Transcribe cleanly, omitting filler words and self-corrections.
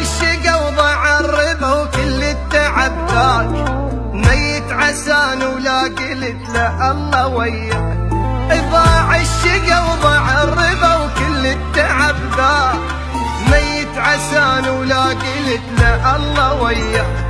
الشقا وضاع الربا وكل التعب ذاك، ميت عسان ولا قلت له الله وياك. ضاع الشقا وضاع الربا وكل التعب ذاك، ميت عسان ولا قلت له الله وياك.